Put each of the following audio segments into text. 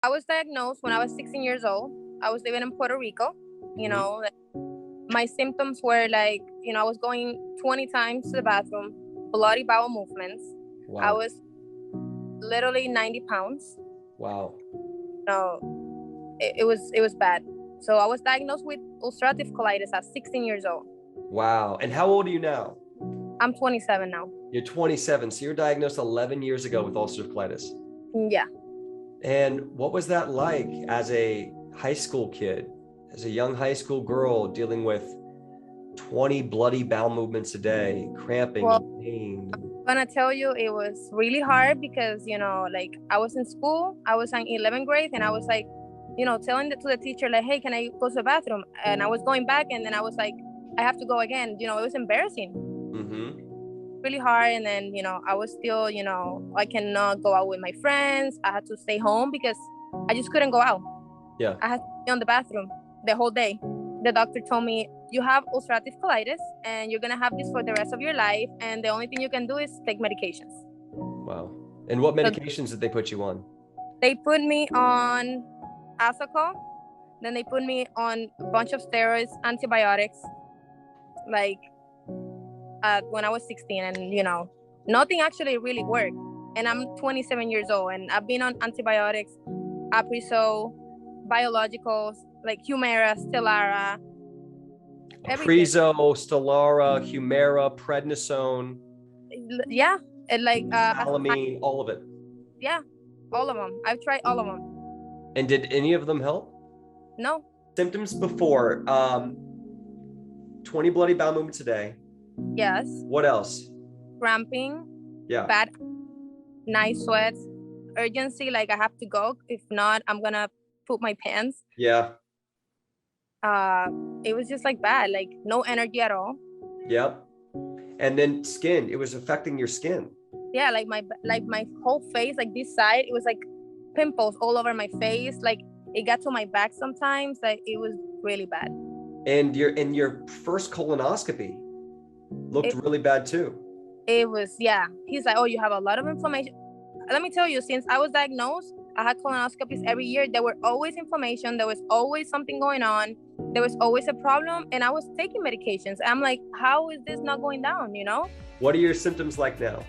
I was diagnosed when I was 16 years old. I was living in Puerto Rico. You know, like, my symptoms were like, I was going 20 times to the bathroom, bloody bowel movements. Wow. I was literally 90 pounds. Wow. No, it was bad. So I was diagnosed with ulcerative colitis at 16 years old. Wow. And how old are you now? I'm 27 now. You're 27. So you're diagnosed 11 years ago with ulcerative colitis. Yeah. And what was that like as a high school kid, as a young high school girl dealing with 20 bloody bowel movements a day, cramping, and pain? I'm gonna tell you, it was really hard because, like, I was in school, I was in 11th grade, and I was like, telling to the teacher, like, hey, can I go to the bathroom? And I was going back, and then I was like, I have to go again. It was embarrassing. Really hard. And then, I was still, I cannot go out with my friends. I had to stay home because I just couldn't go out. Yeah. I had to be on the bathroom the whole day. The doctor told me, you have ulcerative colitis and you're going to have this for the rest of your life. And the only thing you can do is take medications. Wow. And what medications did they put you on? They put me on S.H.I.E.L.D. Then they put me on a bunch of steroids, antibiotics, like when I was 16. And, nothing actually really worked. And I'm 27 years old and I've been on antibiotics, Apriso, biologicals, like Humira, Stelara, Apriso, Stelara, Humira, prednisone. Yeah. And like Alamine, all of it. Yeah, all of them. I've tried all of them. And did any of them help? No. Symptoms before, 20 bloody bowel movements a day. Yes. What else? Cramping. Yeah. Bad night sweats. Urgency, like I have to go. If not, I'm gonna poop my pants. Yeah. It was just like bad, like no energy at all. Yep. And then skin, it was affecting your skin. Yeah, like my whole face, like this side, it was like pimples all over my face. Like it got to my back sometimes. Like it was really bad. And your first colonoscopy looked really bad too. It was, yeah. He's like, oh, you have a lot of inflammation. Let me tell you, since I was diagnosed, I had colonoscopies every year. There were always inflammation. There was always something going on. There was always a problem. And I was taking medications. I'm like, how is this not going down, What are your symptoms like now?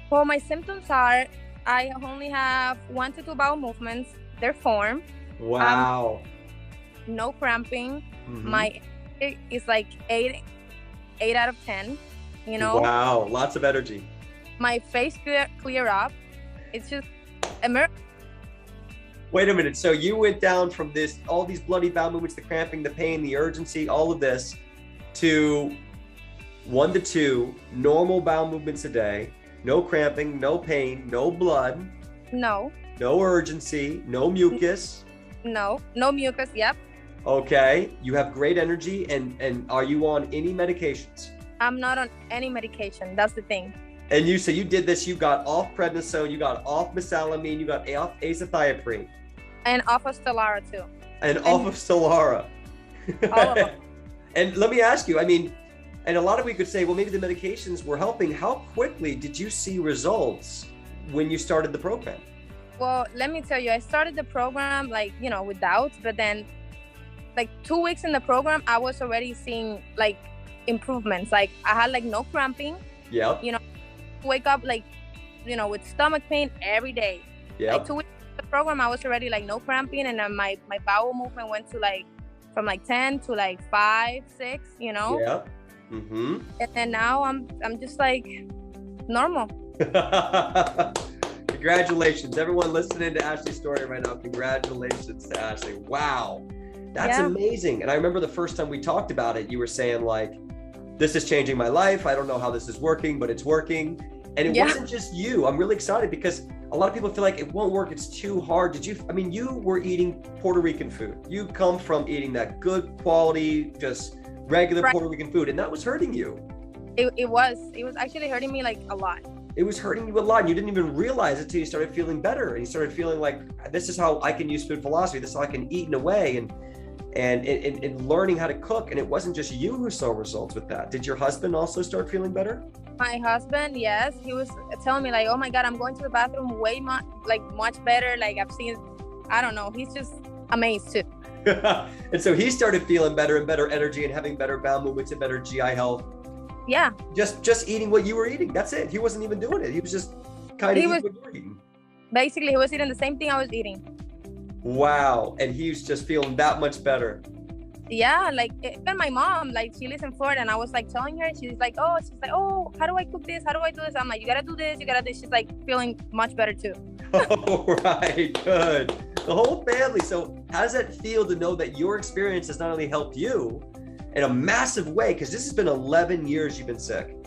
Well, my symptoms are, I only have 1 to 2 bowel movements. They're formed. Wow. No cramping. My is like 8 out of 10, Wow, lots of energy. My face clear up. It's just Wait a minute. So you went down from all these bloody bowel movements, the cramping, the pain, the urgency, all of this, to 1 to 2 normal bowel movements a day, no cramping, no pain, no blood. No urgency, no mucus. No mucus. Yep. Okay. You have great energy. And are you on any medications? I'm not on any medication. That's the thing. And you say you did this, you got off prednisone, you got off mesalamine, you got off azathioprine. And off of Stelara too. And off of Stelara. All of them. And let me ask you, and a lot of we could say, well, maybe the medications were helping. How quickly did you see results when you started the program? Well, let me tell you, I started the program with doubts, but then 2 weeks in the program, I was already seeing improvements. Like I had no cramping. Yeah. Wake up with stomach pain every day. Yeah. 2 weeks in the program, I was already no cramping, and then my bowel movement went to from 10 to 5, 6. Yeah. And then now I'm just normal. Congratulations, everyone listening to Ashley's story right now. Congratulations to Ashley. Wow. That's amazing. And I remember the first time we talked about it, you were saying this is changing my life. I don't know how this is working, but it's working. And it wasn't just you. I'm really excited because a lot of people feel like it won't work. It's too hard. You were eating Puerto Rican food. You come from eating that good quality, just regular Puerto Rican food. And that was hurting you. It was actually hurting me a lot. It was hurting you a lot. And you didn't even realize it until you started feeling better. And you started feeling like, this is how I can use food philosophy. This is how I can eat in a way. And learning how to cook. And it wasn't just you who saw results with that. Did your husband also start feeling better? My husband, yes. He was telling me oh my God, I'm going to the bathroom way much better. I don't know. He's just amazed too. And so he started feeling better and better energy and having better bowel movements and better GI health. Yeah. Just eating what you were eating. That's it. He wasn't even doing it. He was just kind of eating what you were eating. Basically, he was eating the same thing I was eating. Wow. And he was just feeling that much better. Yeah, like even my mom, like she lives in Florida, and I was like telling her, she's like, oh, how do I cook this? How do I do this? I'm like, you gotta do this, you gotta do this. She's like feeling much better too. All right, good. The whole family. So how does that feel to know that your experience has not only helped you in a massive way, because this has been 11 years you've been sick.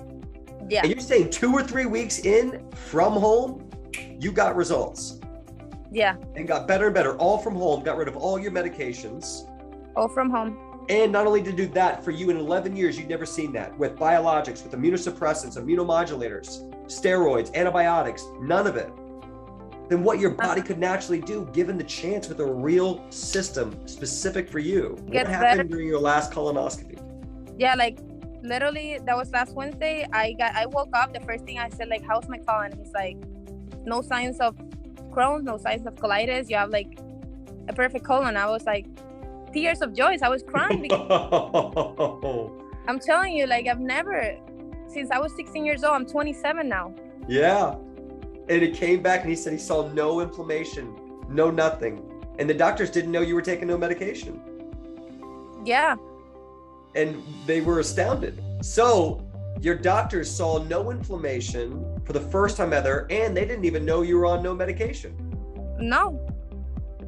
Yeah. And you're saying 2 or 3 weeks in from home, you got results. Yeah. And got better and better, all from home, got rid of all your medications. All from home. And not only to do that, for you in 11 years, you'd never seen that with biologics, with immunosuppressants, immunomodulators, steroids, antibiotics, none of it. Then what your body could naturally do, given the chance with a real system specific for you. What happened during your last colonoscopy? Yeah, like literally that was last Wednesday. I woke up, the first thing I said, like, how's my colon? He's like, no signs of Crohn's, no signs of colitis. You have like a perfect colon. I was like, tears of joy. I was crying because I'm telling you, like, I've never, since I was 16 years old, I'm 27 now. Yeah. And it came back and he said he saw no inflammation, no nothing. And the doctors didn't know you were taking no medication. Yeah. And they were astounded. So your doctors saw no inflammation for the first time ever, and they didn't even know you were on no medication. No.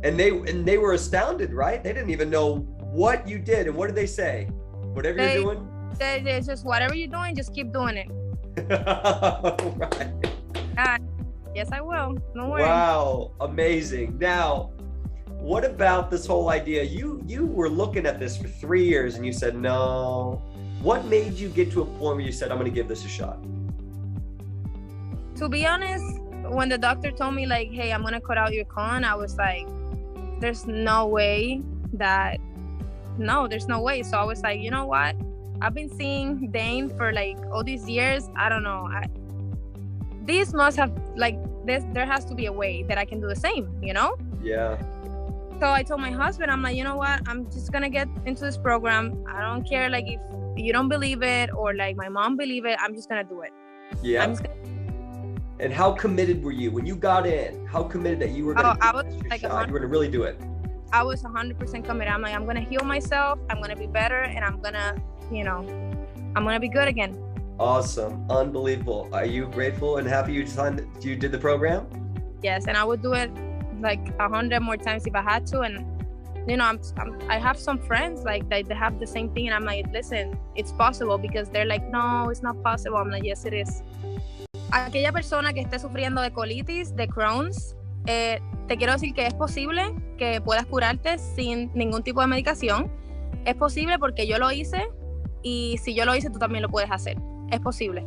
And they were astounded, right? They didn't even know what you did. And what did they say? Whatever you're doing? They just, whatever you're doing, just keep doing it. Right. Yes, I will. No worries. Wow, amazing. Now, what about this whole idea? You were looking at this for 3 years and you said no. What made you get to a point where you said, I'm going to give this a shot? To be honest, when the doctor told me, like, hey, I'm going to cut out your colon, I was like, there's no way. So I was like, you know what? I've been seeing Dane for like all these years. I don't know. This must have, like, there has to be a way that I can do the same, you know? Yeah. So I told my husband, I'm like, you know what? I'm just going to get into this program. I don't care, like, if you don't believe it or like my mom believe it, I'm just going to do it. Yeah. And how committed were you when you got in? How committed that you were going to you were going to really do it? I was 100% committed. I'm like, I'm going to heal myself. I'm going to be better. And I'm going to, I'm going to be good again. Awesome. Unbelievable. Are you grateful and happy you did the program? Yes. And I would do it like 100 more times if I had to. And, I have some friends like they have the same thing. And I'm like, listen, it's possible, because they're like, no, it's not possible. I'm like, yes, it is. Aquella persona que esté sufriendo de colitis, de Crohn's, te quiero decir que es posible que puedas curarte sin ningún tipo de medicación. Es posible porque yo lo hice, y si yo lo hice, tú también lo puedes hacer. Es posible.